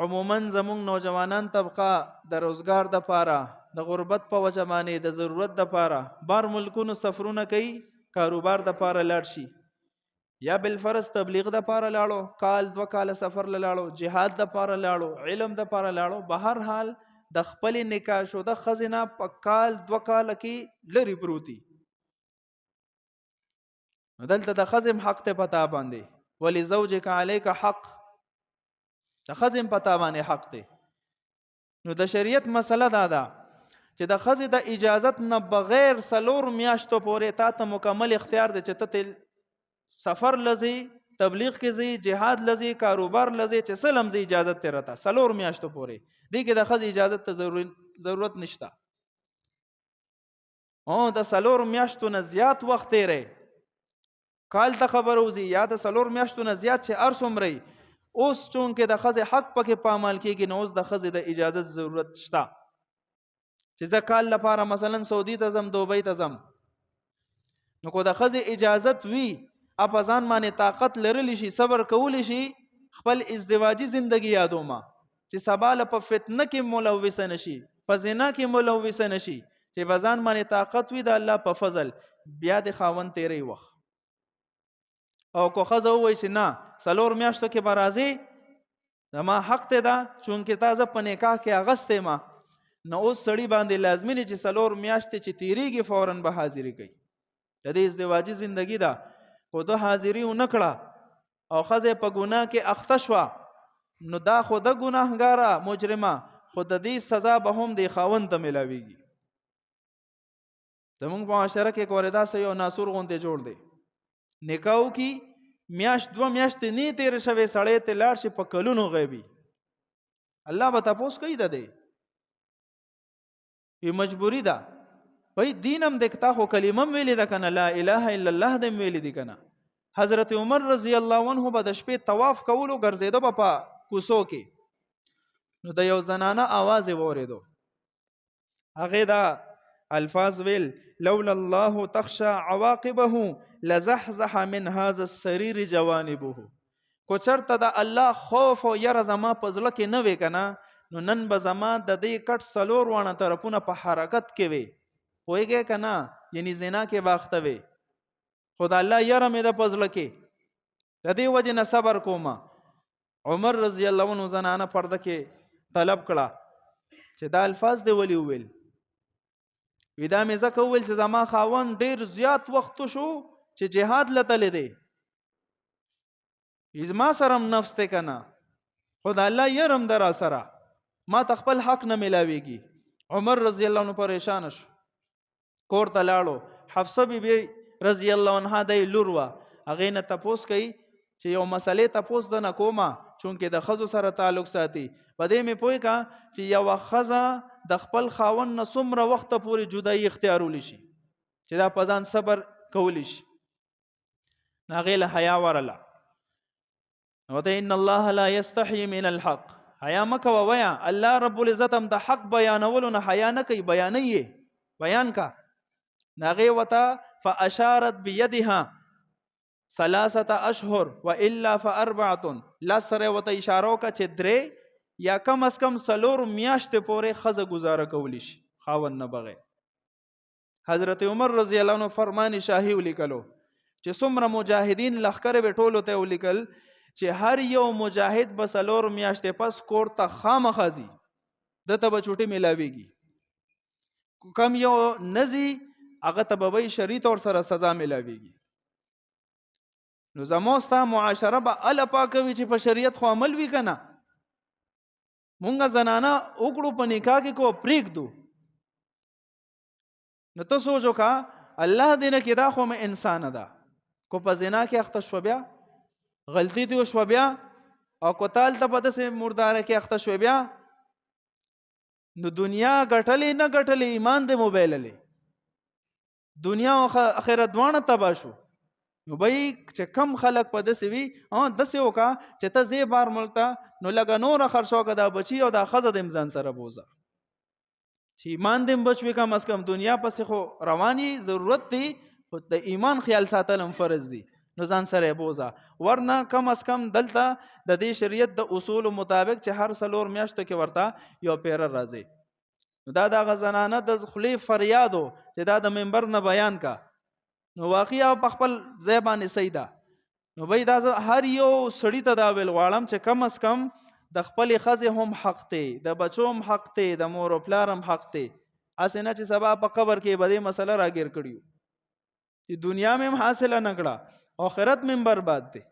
عموما زمونږ نوجوانان طبقه د روزګار د پاره د غربت په وجه باندې د ضرورت د پاره بار ملکونو سفرونه کوي، کاروبار د پاره لاړ شي، یا بالفرض تبلیغ د پاره لاړو، کال 2 کال سفر لاړو، جهاد د پاره لاړو، علم د پاره لاړو، بهر حال د خپل نکاح شو د خزینه په کال 2 کال کې لري پروتي. دلته د خزم حق ته پتا باندې ولی زوجک علیک حق، د خزم پتا باندې حق ته. نو د شریعت مسله دا ده چې د خزې د اجازت نه بغیر 4 میاشتو پورې تا ته مکمل اختیار دی چې ته سفر لزی، تبلیغ کې زی، جهاد لزی، کاروبار لزی، چې سلم زی اجازت ته رته 4 میاشتو پورې دی کې د خزې اجازت ته ضرورت نشته. او د 4 میاشتو نه زیات وخت تیرې کال ته خبر وزي یا د 4 میاشتو نه زیات چې ارسومري، اوس چون کې د خزې حق پکې پامال کېږي، نو اوس د خزې د اجازت ضرورت شته. چې زه کال لپاره مثلا سعودي ته ځم، دوبۍ ته ځم، نو کو د خزې اجازت وي، اپ ځان باندې طاقت لرلی شي، صبر کولی شي، خپل ازدواجی زندگی یادو ما چې سبا له په فتنه کې ملوث نشي، په زنا کې ملوث نشي، چې بزان باندې طاقت وي د الله په فضل بیا د خاون تیری وخت. او کو خزه وای چې نه 4 میاشتو کې برازي زما حق ته ده، چونکه تازه په نکاح کې اغسته ما، نو اوس سړی باندې لازمي نه چې 4 میاشتې چې تیریږي فورن به حاضری کوي. د دې ازدواجی زندگی ده خو د حاضری ونکړه او خزه په ګناه کې اخته شو، نو دا خو د ګناهګاره مجرمه، خو د دې سزا به هم د خاوند ته ملاويږي. زمونږ په معاشره کې کوردا سه یو ناسور غونډه جوړ دی، نکاو کی میاشت 2 میاشتې نه تیر شوه، سړی ته لاړ شي په کلونو غیبی، الله به تاسو کوي ده دی ی مجبوری ده. وای دینم دکتا خو کلمه ویلې ده کنه، لا اله الا الله دې ویلې دي کنه. حضرت عمر رضی الله عنه به د شپې طواف کولو ګرځیدو په کوسو کې، نو د یو زنانه आवाज وریدو، هغه دا الفاظ ویل لولا الله تخشى عواقبه لزحزح من هذا السرير جوانبه. کو چرته د الله خوف او ير زما پزله کې نه وې کنه، نو نن به زما د دې کټ 4 وانه طرفونه په حرکت کې وي، وایګه کنه یعنی زنا کې باخته وي، خدای الله ير مې د پزله کې د دې وجه نه صبر کوما. عمر رضی الله عنه زنانه پرده کې طلب کړه چې دا الفاظ دی ولي ویل، ودا مې زکه ویل چې زما خاون ډیر زیات وخت شو چې جهاد لته دی، ازما سرم نفس ته کنه، خدای الله يرم در سره ما تخپل حق نه ملاويږي. عمر رضی الله عنه پریشان شو، کور ته لاړو، حفصه بی رضی الله عنها د لوروا هغه نه تپوس کوي چې یو مسلې تپوس د نکوما، چونکه د خزو سره تعلق ساتي، بده مې پوي کا چې یو خزه د خپل خاون نه څومره وخت پورې جدای اختیارول شي چې دا پزان صبر کول شي. ناغه له حیا ورله او ته ان الله لا يستحي من الحق، حیا مکه ویا الله رب العزت هم د حق بیانولو نه حیا نه کوي، بیانې بیان کا. ناغه وتا فاشارت بيدها 3 اشهر والا ف4، لسره وته اشاره کا چې درې یا کم از کم 4 میاشتې پورې خزه گزاره کولی شي خاون نه بغیر. حضرت عمر رضی الله عنه فرمان شاهي ولیکلو چې څومره مجاهدین لخر به ټولو ته ولیکل چې هر یو مجاهد به 4 میاشتې پس کور ته خامخازي دته به چوټي ملاويږي، کم یو نزي هغه ته به شرعي تور سره سزا ملاويږي. نو زموستا معاشره به ال پاکوي چې په شریعت خو عمل وی کنه، مونږه زنانا وګړو په نکاح کې کو پریک دو، نو ته سوچو کا الله دې نه کې دا خو مې انسان ده، کو په زنا کې اخته شو بیا غلطی ته شو بیا، او کوتال ته پته سه مردار کې اخته شو بیا، نو دنیا غټلې نه غټلې ایمان دې موبایل لې دنیا او اخرت دوانه تبا شو. نو بای چې کم خلق په دسې وي دسې وکا چې ته زی بار ملتا نو لګا نور خرڅو کا دا بچي او دا خزه د امزان سره بوزه چې ایمان دې بچوي کم از کم دنیا پسې خو رواني ضرورت دی، خو د ایمان خیال ساتل هم فرض دی. نو ځان سره یې بوزه. ورنه کم از کم دلته د دې شریعت د اصولو مطابق چې هر 4 میاشتو کې ورته یو پیره راځي. نو دا دغه زنانه د خولې فریادو چې دا د منبر نه بیان کا، نو واقعا په خپل ځای باندې صحیح ده. نو بھئی دا هر یو سړي ته دا ویل غواړم چې کم از کم د خپلې ښځې هم حق دی، د بچو هم حق دی، د مور او پلار هم حق دی. هسې نه چې سبا په قبر کې به دې مسله راګیر کړي چې دنیا مې هم حاصله نه کړه، آخرت مې هم برباد دی.